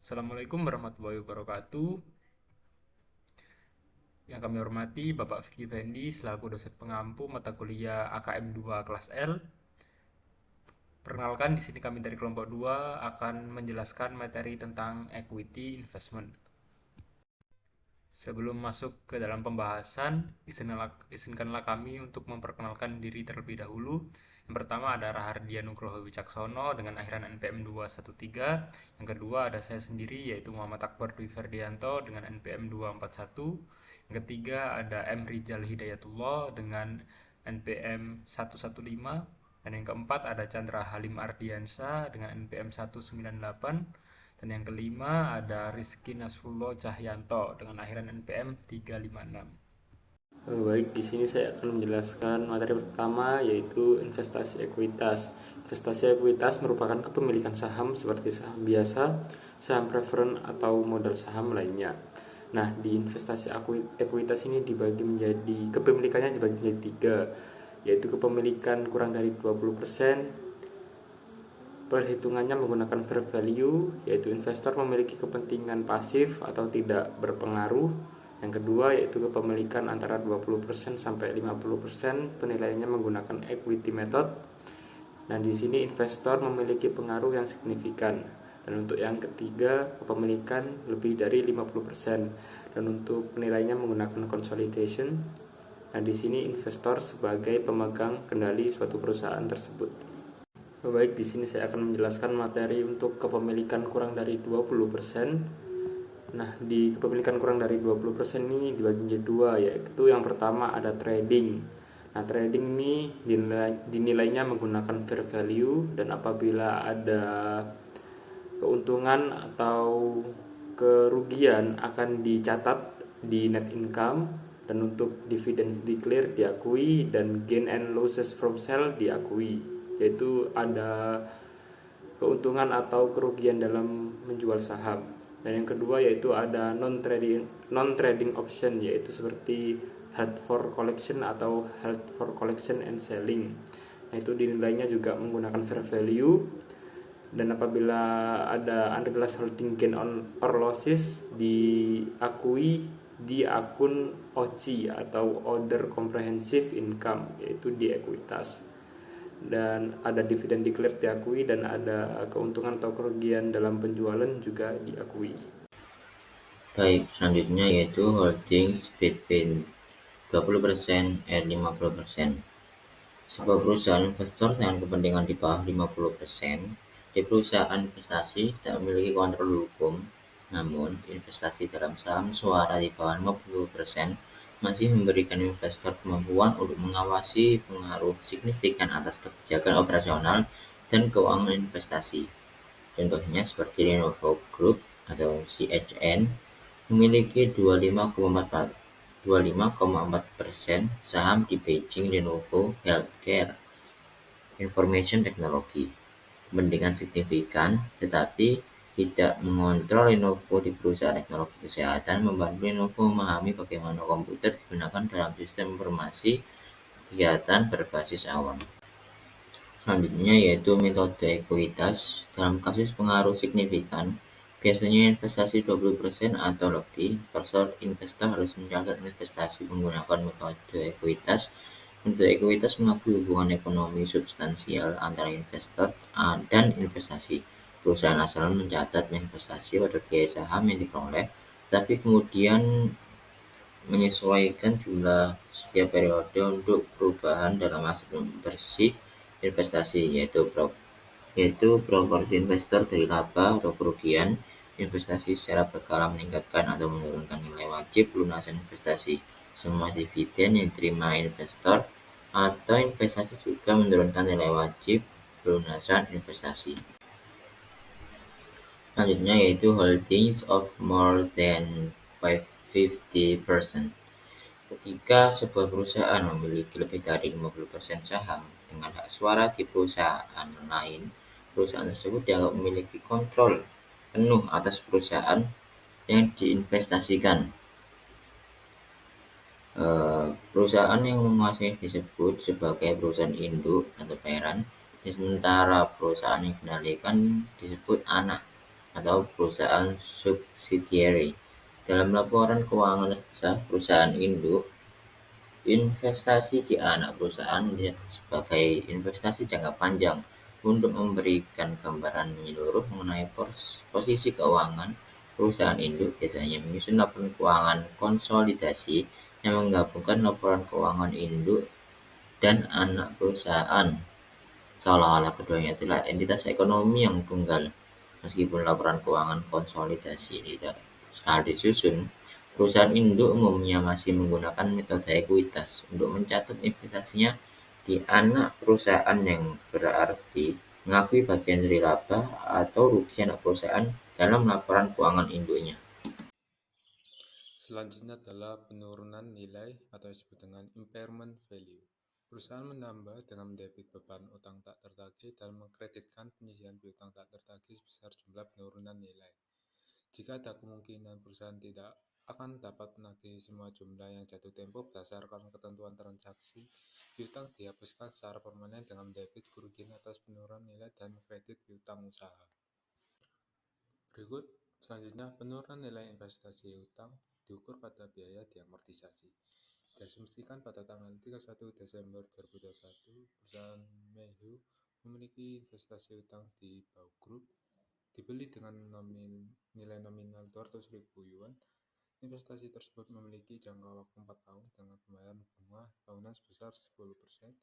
Assalamualaikum warahmatullahi wabarakatuh. Yang kami hormati Bapak Vicky Fendi selaku dosen pengampu mata kuliah AKM 2 kelas L. Perkenalkan di sini kami dari kelompok 2 akan menjelaskan materi tentang equity investment. Sebelum masuk ke dalam pembahasan, izinkanlah kami untuk memperkenalkan diri terlebih dahulu. Yang pertama ada Rahardian Nugroho Wicaksono dengan akhiran NPM 213. Yang kedua ada saya sendiri yaitu Muhammad Akbar Dwi Ferdianto dengan NPM 241. Yang ketiga ada M. Rizal Hidayatullah dengan NPM 115. Dan yang keempat ada Chandra Halim Ardiansa dengan NPM 198. Dan yang kelima ada Rizky Nasrullah Cahyanto dengan akhiran NPM 356. Baik, di sini saya akan menjelaskan materi pertama yaitu investasi ekuitas. Investasi ekuitas merupakan kepemilikan saham seperti saham biasa, saham preferen atau modal saham lainnya. Nah, di investasi ekuitas ini kepemilikannya dibagi menjadi tiga, yaitu kepemilikan kurang dari 20%. Perhitungannya menggunakan fair value, yaitu investor memiliki kepentingan pasif atau tidak berpengaruh. Yang kedua yaitu kepemilikan antara 20% sampai 50%, penilaiannya menggunakan equity method. Dan di sini investor memiliki pengaruh yang signifikan. Dan untuk yang ketiga, kepemilikan lebih dari 50%. Dan untuk penilaiannya menggunakan consolidation. Dan di sini investor sebagai pemegang kendali suatu perusahaan tersebut. Baik, di sini saya akan menjelaskan materi untuk kepemilikan kurang dari 20%. Nah, di kepemilikan kurang dari 20% ini dibagi menjadi dua, yaitu yang pertama ada trading. Nah, trading ini dinilainya menggunakan fair value, dan apabila ada keuntungan atau kerugian akan dicatat di net income, dan untuk dividen declare diakui, dan gain and losses from sale diakui, yaitu ada keuntungan atau kerugian dalam menjual saham. Dan yang kedua yaitu ada non trading option, yaitu seperti held for collection atau held for collection and selling. Nah, itu dinilainya juga menggunakan fair value, dan apabila ada unrealized holding gain or losses diakui di akun OCI atau Other Comprehensive Income, yaitu di ekuitas. Dan ada dividen declared diakui, dan ada keuntungan atau kerugian dalam penjualan juga diakui. Baik, selanjutnya yaitu holdings between 20% and 50%. Sebuah perusahaan investor dengan kepentingan di bawah 50% di perusahaan investasi tidak memiliki kontrol hukum. Namun, investasi dalam saham suara di bawah 50% masih memberikan investor kemampuan untuk mengawasi pengaruh signifikan atas kebijakan operasional dan keuangan investasi. Contohnya seperti Lenovo Group atau CHN memiliki 25,4% saham di Beijing Lenovo Healthcare Information Technology. Kepentingan signifikan, tetapi tidak mengontrol Lenovo di perusahaan teknologi kesehatan, membantu Lenovo memahami bagaimana komputer digunakan dalam sistem informasi kegiatan berbasis awan. Selanjutnya yaitu metode ekuitas. Dalam kasus pengaruh signifikan, biasanya investasi 20% atau lebih, investor harus mencatat investasi menggunakan metode ekuitas. Metode ekuitas mengakui hubungan ekonomi substansial antara investor dan investasi. Perusahaan asal mencatat investasi pada biaya saham yang diperoleh, tapi kemudian menyesuaikan jumlah setiap periode untuk perubahan dalam aset bersih investasi, yaitu proporsi investor dari laba atau kerugian investasi secara berkala meningkatkan atau menurunkan nilai wajib lunasan investasi. Semua dividen yang diterima investor atau investasi juga menurunkan nilai wajib lunasan investasi. Selanjutnya yaitu holdings of more than 50%. Ketika sebuah perusahaan memiliki lebih dari 50% saham dengan hak suara di perusahaan lain, perusahaan tersebut dianggap memiliki kontrol penuh atas perusahaan yang diinvestasikan. Perusahaan yang menguasai disebut sebagai perusahaan induk atau parent, sementara perusahaan yang dikendalikan disebut anak. atau perusahaan subsidiary. Dalam laporan keuangan terbesar perusahaan induk, investasi di anak perusahaan dilihat sebagai investasi jangka panjang untuk memberikan gambaran menyeluruh mengenai posisi keuangan. Perusahaan induk biasanya menyusun laporan keuangan konsolidasi yang menggabungkan laporan keuangan induk dan anak perusahaan, seolah-olah keduanya itulah entitas ekonomi yang tunggal. Meskipun laporan keuangan konsolidasi tidak selalu disusun, perusahaan induk umumnya masih menggunakan metode ekuitas untuk mencatat investasinya di anak perusahaan, yang berarti mengakui bagian dari laba atau rugi anak perusahaan dalam laporan keuangan induknya. Selanjutnya adalah penurunan nilai atau disebut dengan impairment value. Perusahaan menambah dengan mendebit beban utang tak tertagih dan mengkreditkan penyisihan piutang tak tertagih sebesar jumlah penurunan nilai. Jika ada kemungkinan perusahaan tidak akan dapat menagih semua jumlah yang jatuh tempo berdasarkan ketentuan transaksi, piutang dihapuskan secara permanen dengan mendebit kerugian atas penurunan nilai dan mengkredit piutang usaha. Berikut selanjutnya penurunan nilai investasi utang diukur pada biaya diamortisasi. Diasumsikan pada tanggal 31 Desember 2021, perusahaan Mayhew memiliki investasi utang di Bau Group dibeli dengan nilai nominal 200.000 yuan. Investasi tersebut memiliki jangka waktu 4 tahun dengan pembayaran bunga tahunan sebesar 10%,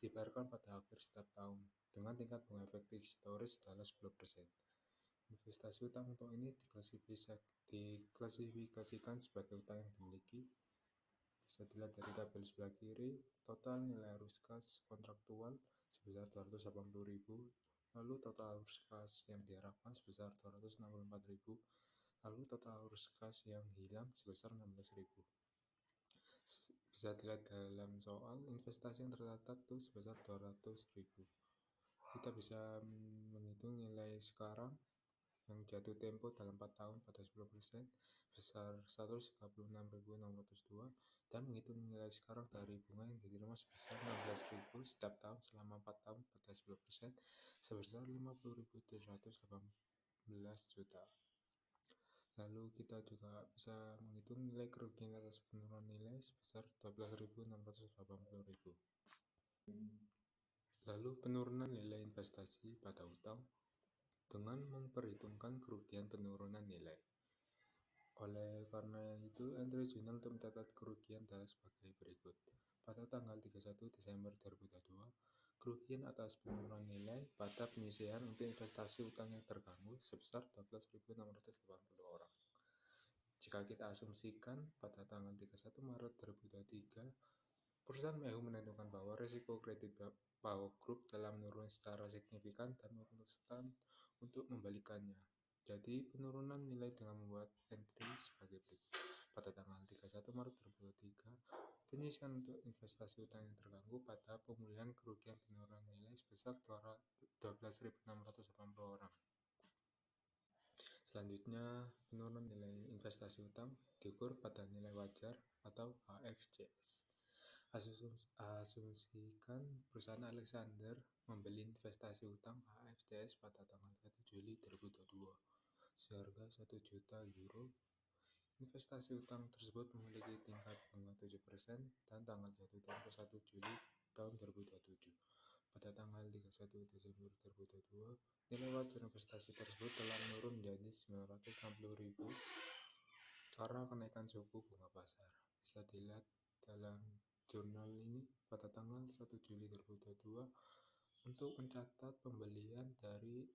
dibayarkan pada akhir setiap tahun dengan tingkat bunga efektif historis adalah 10%. Investasi utang untuk ini diklasifikasikan sebagai utang yang dimiliki. Bisa dilihat dari tabel sebelah kiri, total nilai arus kas kontraktual sebesar 280.000, lalu total arus kas yang diharapkan sebesar 264.000, lalu total arus kas yang hilang sebesar 16.000. Bisa dilihat dalam soal, investasi yang tercatat itu sebesar 200.000. Kita bisa menghitung nilai sekarang yang jatuh tempo dalam 4 tahun pada 10% besar 136.602 dan menghitung nilai sekarang dari bunga yang diterima sebesar 16.000 setiap tahun selama 4 tahun pada 10% sebesar 50.718 juta. Lalu kita juga bisa menghitung nilai kerugian atas penurunan nilai sebesar 12.680.000. Lalu penurunan nilai investasi pada utang dengan memperhitungkan kerugian penurunan nilai. Oleh karena itu, entry jurnal untuk mencatat kerugian adalah sebagai berikut. Pada tanggal 31 Desember 2022, kerugian atas penurunan nilai pada penyisihan untuk investasi utang yang terganggu sebesar 12.680 orang. Jika kita asumsikan pada tanggal 31 Maret 2023, perusahaan Mayhew menentukan bahwa risiko kredit Bau Group telah menurun secara signifikan dan memutuskan untuk membalikannya. Jadi penurunan nilai dengan membuat entry sebagai berikut. Pada tanggal 31 Maret 2023, penyisihan untuk investasi utang yang terganggu pada pemulihan kerugian penurunan nilai sebesar 12.680 orang. Selanjutnya, penurunan nilai investasi utang diukur pada nilai wajar atau HFCS. Asumsikan perusahaan Alexander membeli investasi utang HFCS pada tanggal 1 Juli 2022 seharga 1 juta euro. Investasi utang tersebut memiliki tingkat bunga 7% dan tanggal jatuh tempo 1 Juli tahun 2027. Pada tanggal 31 Desember 2022, nilai wajar investasi tersebut telah menurun menjadi 960.000 karena kenaikan suku bunga pasar. Bisa dilihat dalam jurnal ini pada tanggal 1 Juli 2022 untuk mencatat pembelian dari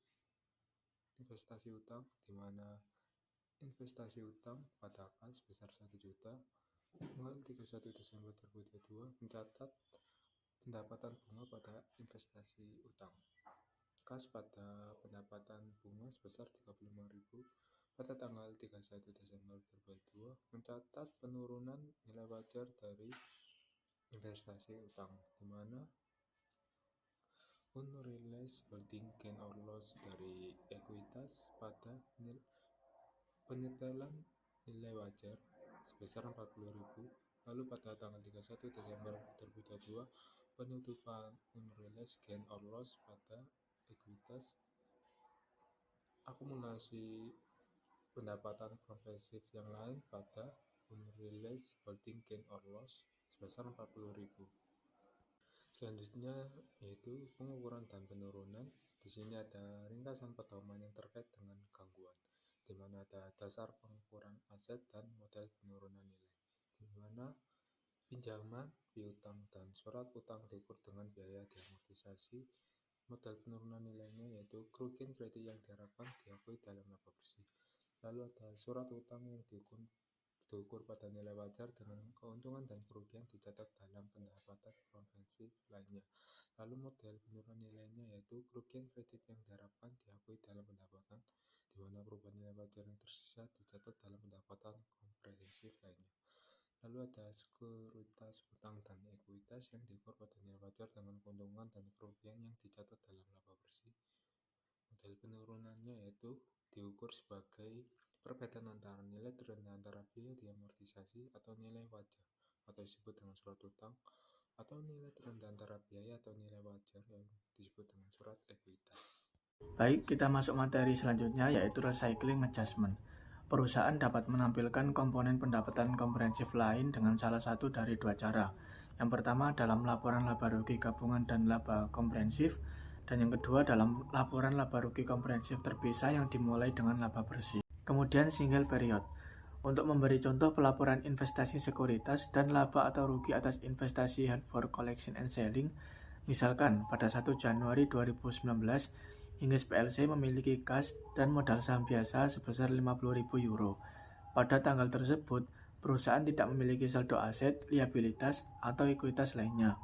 investasi utang, di mana investasi utang pada kas sebesar 1 juta tanggal 31 Desember 2022 mencatat pendapatan bunga pada investasi utang. Kas pada pendapatan bunga sebesar 35.000 pada tanggal 31 Desember 2022 mencatat penurunan nilai wajar dari investasi utang, di mana unrealized holding gain or loss dari ekuitas pada penyetelan nilai wajar sebesar 40.000. Lalu pada tanggal 31 Desember 2022 penutupan unrealized gain or loss pada ekuitas akumulasi pendapatan komprehensif yang lain pada unrealized holding gain or loss sebesar 40.000. Selanjutnya yaitu pengukuran dan penurunan. Di sini ada ringkasan pedoman yang terkait dengan gangguan, di mana ada dasar pengukuran aset dan model penurunan nilai, di mana pinjaman, piutang, dan surat utang diukur dengan biaya diamortisasi. Model penurunan nilainya yaitu kerugian kredit yang diharapkan diakui dalam laba bersih. Lalu ada surat utang yang diukur pada nilai wajar dengan keuntungan dan kerugian dicatat dalam pendapatan komprehensif lainnya. Lalu model penurunan nilainya yaitu kerugian kredit yang diharapkan diakui dalam pendapatan, di mana perubahan nilai wajar yang tersisa dicatat dalam pendapatan komprehensif lainnya. Lalu ada sekuritas utang dan ekuitas yang diukur pada nilai wajar dengan keuntungan dan kerugian yang dicatat dalam laba bersih. Model penurunannya yaitu diukur sebagai perbedaan antara nilai terendah antara biaya diamortisasi atau nilai wajar, atau disebut dengan surat utang, atau nilai terendah antara biaya atau nilai wajar yang disebut dengan surat ekuitas. Baik, kita masuk materi selanjutnya yaitu recycling adjustment. Perusahaan dapat menampilkan komponen pendapatan komprehensif lain dengan salah satu dari dua cara. Yang pertama dalam laporan laba rugi gabungan dan laba komprehensif, dan yang kedua dalam laporan laba rugi komprehensif terpisah yang dimulai dengan laba bersih. Kemudian single period. Untuk memberi contoh pelaporan investasi sekuritas dan laba atau rugi atas investasi held for collection and selling, misalkan pada 1 Januari 2019, Hinges PLC memiliki kas dan modal saham biasa sebesar 50.000 euro. Pada tanggal tersebut, perusahaan tidak memiliki saldo aset, liabilitas, atau ekuitas lainnya.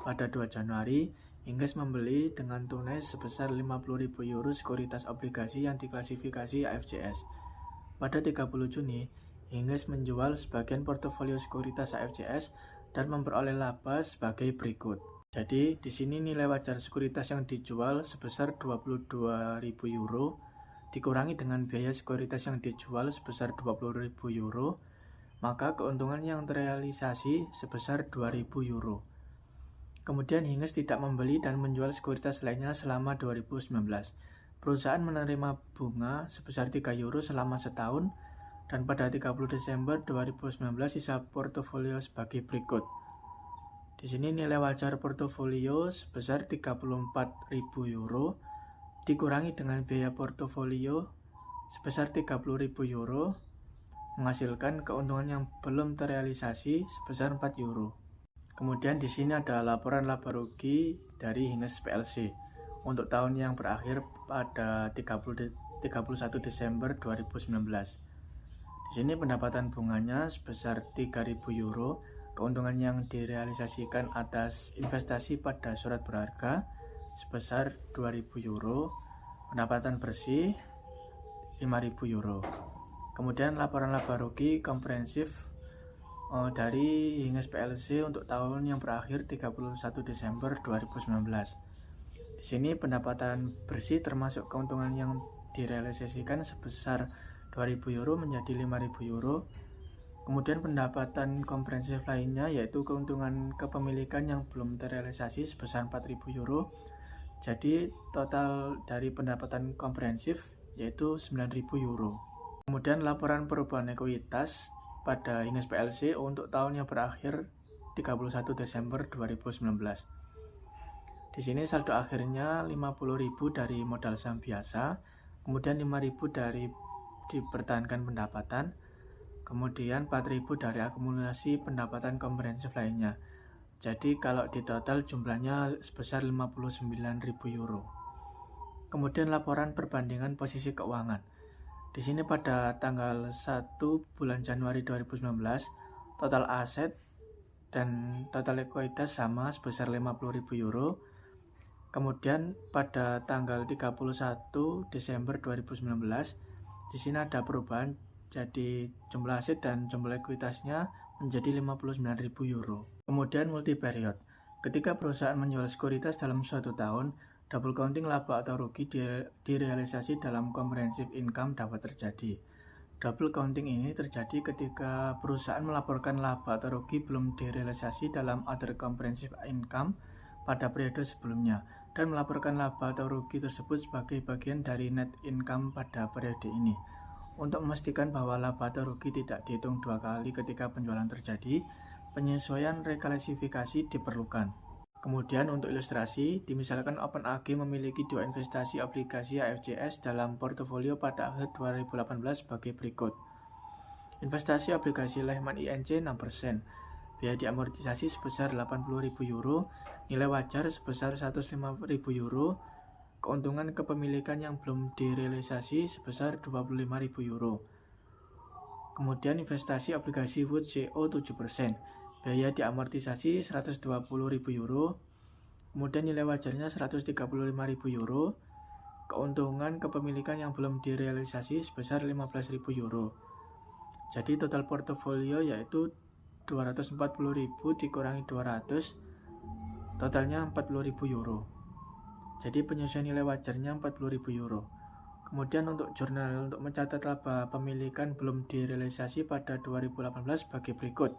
Pada 2 Januari, Hinges membeli dengan tunai sebesar 50.000 euro sekuritas obligasi yang diklasifikasi AFCS. Pada 30 Juni, Hinges menjual sebagian portofolio sekuritas AFCS dan memperoleh laba sebagai berikut. Jadi, di sini nilai wajar sekuritas yang dijual sebesar 22.000 euro dikurangi dengan biaya sekuritas yang dijual sebesar 20.000 euro, maka keuntungan yang terrealisasi sebesar 2.000 euro. Kemudian Hinges tidak membeli dan menjual sekuritas lainnya selama 2019. Perusahaan menerima bunga sebesar 3 euro selama setahun, dan pada 30 Desember 2019 sisa portofolio sebagai berikut. Di sini nilai wajar portofolio sebesar 34.000 euro dikurangi dengan biaya portofolio sebesar 30.000 euro menghasilkan keuntungan yang belum terrealisasi sebesar 4 euro. Kemudian di sini ada laporan laba rugi dari Hinges PLC untuk tahun yang berakhir pada 31 Desember 2019. Di sini pendapatan bunganya sebesar 3.000 euro. Keuntungan yang direalisasikan atas investasi pada surat berharga sebesar 2.000 euro, pendapatan bersih 5.000 euro. Kemudian laporan laba rugi komprehensif dari Hinges PLC untuk tahun yang berakhir 31 Desember 2019. Di sini pendapatan bersih termasuk keuntungan yang direalisasikan sebesar 2.000 euro menjadi 5.000 euro. Kemudian pendapatan komprehensif lainnya yaitu keuntungan kepemilikan yang belum terrealisasi sebesar 4.000 euro. Jadi total dari pendapatan komprehensif yaitu 9.000 euro. Kemudian laporan perubahan ekuitas pada Hinges PLC untuk tahun yang berakhir 31 Desember 2019. Di sini saldo akhirnya 50.000 dari modal saham biasa, kemudian 5.000 dari dipertahankan pendapatan, kemudian 4.000 dari akumulasi pendapatan komprehensif lainnya. Jadi kalau di total jumlahnya sebesar 59.000 euro. Kemudian laporan perbandingan posisi keuangan. Di sini pada tanggal 1 bulan Januari 2019, total aset dan total ekuitas sama sebesar 50.000 euro. Kemudian pada tanggal 31 Desember 2019, di sini ada perubahan, jadi jumlah aset dan jumlah ekuitasnya menjadi 59.000 euro. Kemudian multi period. Ketika perusahaan menjual sekuritas dalam suatu tahun, double counting laba atau rugi direalisasi dalam comprehensive income dapat terjadi. Double counting ini terjadi ketika perusahaan melaporkan laba atau rugi belum direalisasi dalam other comprehensive income pada periode sebelumnya. dan melaporkan laba atau rugi tersebut sebagai bagian dari net income pada periode ini. Untuk memastikan bahwa laba atau rugi tidak dihitung dua kali ketika penjualan terjadi, penyesuaian reklasifikasi diperlukan. Kemudian untuk ilustrasi, dimisalkan OpenAG memiliki dua investasi obligasi AFCS dalam portofolio pada akhir 2018 sebagai berikut. Investasi obligasi Lehman INC 6%, biaya diamortisasi sebesar 80.000 euro, nilai wajar sebesar 105.000 euro, keuntungan kepemilikan yang belum direalisasi sebesar 25.000 euro. Kemudian investasi obligasi Wood CO 7%, biaya diamortisasi 120.000 euro, kemudian nilai wajarnya 135.000 euro, keuntungan kepemilikan yang belum direalisasi sebesar 15.000 euro. Jadi total portofolio yaitu 240.000 dikurangi 200, totalnya 40.000 euro. Jadi penyesuaian nilai wajarnya 40.000 euro. Kemudian untuk jurnal untuk mencatat laba pemilikan belum direalisasi pada 2018 sebagai berikut.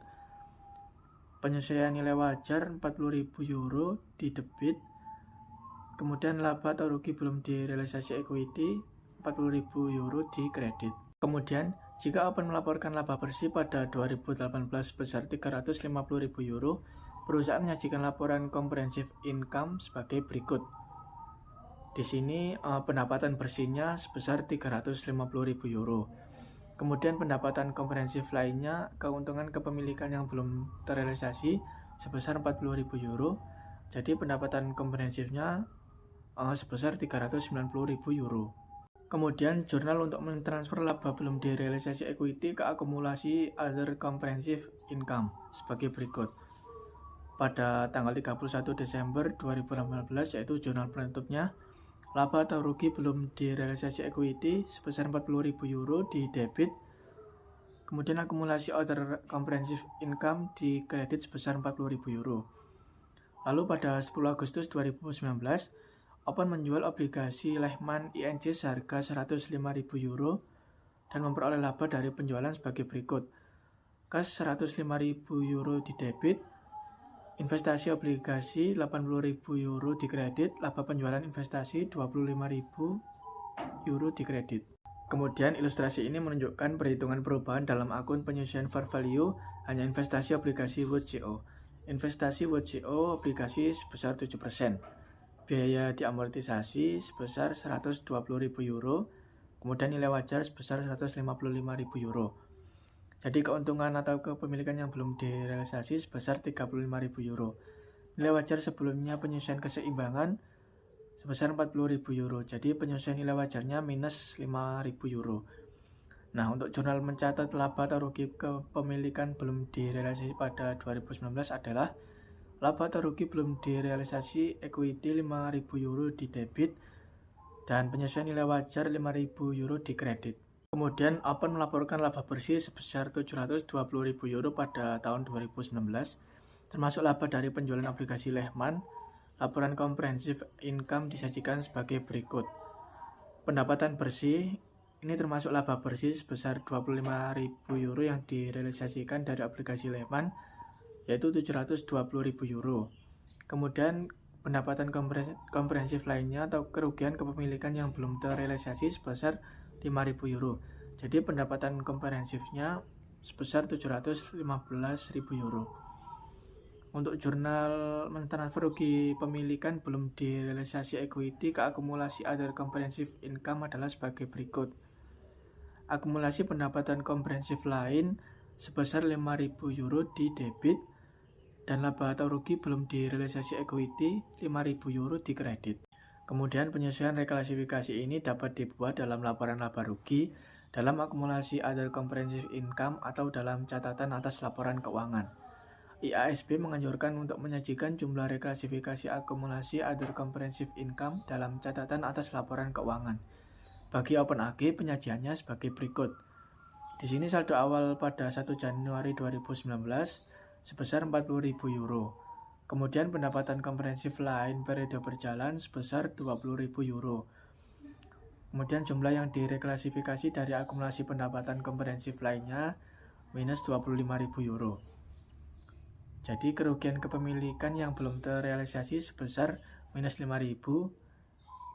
Penyesuaian nilai wajar 40.000 euro di debit, kemudian laba atau rugi belum direalisasi equity 40.000 euro di kredit. Kemudian jika Open melaporkan laba bersih pada 2018 sebesar 350.000 euro, perusahaan menyajikan laporan comprehensive income sebagai berikut. Di sini pendapatan bersihnya sebesar 350.000 euro. Kemudian pendapatan komprehensif lainnya, keuntungan kepemilikan yang belum terrealisasi sebesar 40.000 euro. Jadi pendapatan komprehensifnya sebesar 390.000 euro. Kemudian jurnal untuk mentransfer laba belum direalisasi equity ke akumulasi other comprehensive income sebagai berikut. Pada tanggal 31 Desember 2018 yaitu jurnal penutupnya, laba atau rugi belum direalisasi equity sebesar 40.000 euro di debit, kemudian akumulasi other comprehensive income di kredit sebesar 40.000 euro. Lalu pada 10 Agustus 2019, Open menjual obligasi Lehman INC seharga 105.000 euro dan memperoleh laba dari penjualan sebagai berikut. Kas 105.000 euro di debit, investasi obligasi 80.000 euro di kredit, laba penjualan investasi 25.000 euro di kredit. Kemudian ilustrasi ini menunjukkan perhitungan perubahan dalam akun penyesuaian fair value hanya investasi obligasi Wood CO. Investasi Wood CO obligasi sebesar 7%. Biaya diamortisasi sebesar 120.000 euro, kemudian nilai wajar sebesar 155.000 euro. Jadi keuntungan atau kepemilikan yang belum direalisasi sebesar 35.000 euro. Nilai wajar sebelumnya penyesuaian keseimbangan sebesar 40.000 euro. Jadi penyesuaian nilai wajarnya minus 5.000 euro. Nah, untuk jurnal mencatat laba atau rugi kepemilikan belum direalisasi pada 2019 adalah laba atau rugi belum direalisasi equity 5.000 euro di debit dan penyesuaian nilai wajar 5.000 euro di kredit. Kemudian Open melaporkan laba bersih sebesar 720.000 euro pada tahun 2019, termasuk laba dari penjualan obligasi Lehman. Laporan comprehensive income disajikan sebagai berikut. Pendapatan bersih ini termasuk laba bersih sebesar 25.000 euro yang direalisasikan dari obligasi Lehman, yaitu 720.000 euro. Kemudian pendapatan komprehensif lainnya atau kerugian kepemilikan yang belum terrealisasi sebesar 5.000 euro. Jadi pendapatan komprehensifnya sebesar 715.000 euro. Untuk jurnal mentransfer rugi pemilikan belum direalisasi equity ke akumulasi other comprehensive income adalah sebagai berikut. Akumulasi pendapatan komprehensif lain sebesar 5.000 euro di debit dan laba atau rugi belum direalisasi equity 5.000 euro di kredit. Kemudian penyesuaian reklasifikasi ini dapat dibuat dalam laporan laba rugi, dalam akumulasi other comprehensive income atau dalam catatan atas laporan keuangan. IASB menganjurkan untuk menyajikan jumlah reklasifikasi akumulasi other comprehensive income dalam catatan atas laporan keuangan. Bagi OpenAG penyajiannya sebagai berikut. Di sini saldo awal pada 1 Januari 2019 sebesar 40.000 euro. Kemudian pendapatan komprehensif lain periode berjalan sebesar 20.000 euro. Kemudian jumlah yang direklasifikasi dari akumulasi pendapatan komprehensif lainnya minus 25.000 euro. Jadi kerugian kepemilikan yang belum terrealisasi sebesar minus 5.000.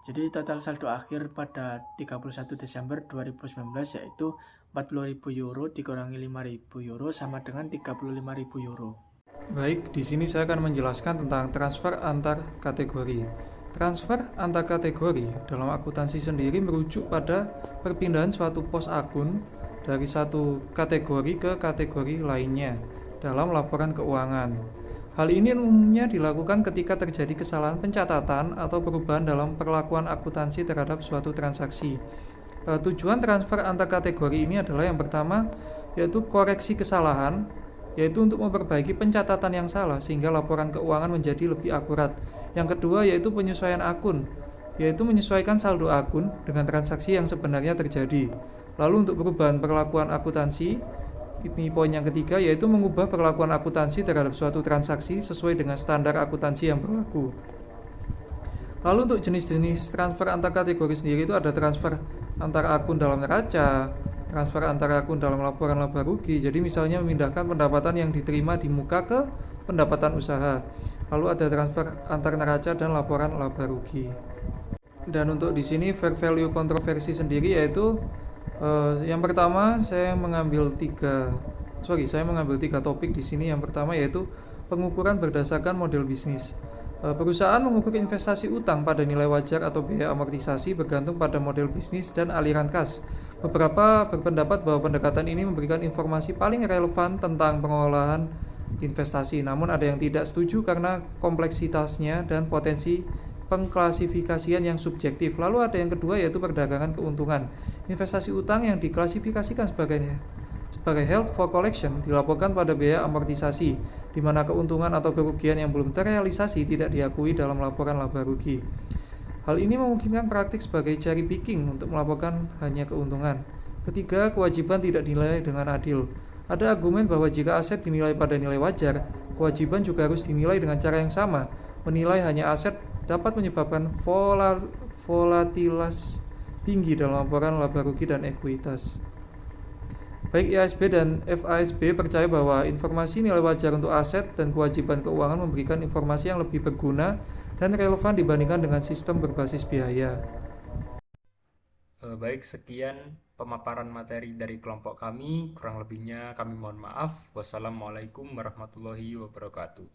Jadi total saldo akhir pada 31 Desember 2019 yaitu 40.000 euro dikurangi 5.000 euro sama dengan 35.000 euro. Baik, di sini saya akan menjelaskan tentang transfer antar kategori. Transfer antar kategori dalam akuntansi sendiri merujuk pada perpindahan suatu pos akun dari satu kategori ke kategori lainnya dalam laporan keuangan. Hal ini umumnya dilakukan ketika terjadi kesalahan pencatatan atau perubahan dalam perlakuan akuntansi terhadap suatu transaksi. Tujuan transfer antar kategori ini adalah yang pertama, yaitu koreksi kesalahan, yaitu untuk memperbaiki pencatatan yang salah sehingga laporan keuangan menjadi lebih akurat. Yang kedua yaitu penyesuaian akun, yaitu menyesuaikan saldo akun dengan transaksi yang sebenarnya terjadi. Lalu untuk perubahan perlakuan akuntansi, ini poin yang ketiga yaitu mengubah perlakuan akuntansi terhadap suatu transaksi sesuai dengan standar akuntansi yang berlaku. Lalu untuk jenis-jenis transfer antar kategori sendiri itu ada transfer antar akun dalam neraca, transfer antar akun dalam laporan laba rugi. Jadi misalnya memindahkan pendapatan yang diterima di muka ke pendapatan usaha. Lalu ada transfer antar neraca dan laporan laba rugi. Dan untuk di sini fair value kontroversi sendiri yaitu yang pertama saya mengambil tiga topik di sini. Yang pertama yaitu pengukuran berdasarkan model bisnis. Perusahaan mengukur investasi utang pada nilai wajar atau biaya amortisasi bergantung pada model bisnis dan aliran kas. Beberapa berpendapat bahwa pendekatan ini memberikan informasi paling relevan tentang pengolahan investasi. Namun ada yang tidak setuju karena kompleksitasnya dan potensi pengklasifikasian yang subjektif. Lalu ada yang kedua yaitu perdagangan keuntungan. Investasi utang yang diklasifikasikan sebagai held for collection dilaporkan pada biaya amortisasi, di mana keuntungan atau kerugian yang belum terrealisasi tidak diakui dalam laporan laba rugi. Hal ini memungkinkan praktik sebagai cherry picking untuk melaporkan hanya keuntungan. Ketiga, kewajiban tidak dinilai dengan adil. Ada argumen bahwa jika aset dinilai pada nilai wajar, kewajiban juga harus dinilai dengan cara yang sama. Menilai hanya aset dapat menyebabkan volatilitas tinggi dalam laporan laba rugi dan ekuitas. Baik IASB dan FASB percaya bahwa informasi nilai wajar untuk aset dan kewajiban keuangan memberikan informasi yang lebih berguna dan relevan dibandingkan dengan sistem berbasis biaya. Baik, sekian pemaparan materi dari kelompok kami. Kurang lebihnya kami mohon maaf. Wassalamualaikum warahmatullahi wabarakatuh.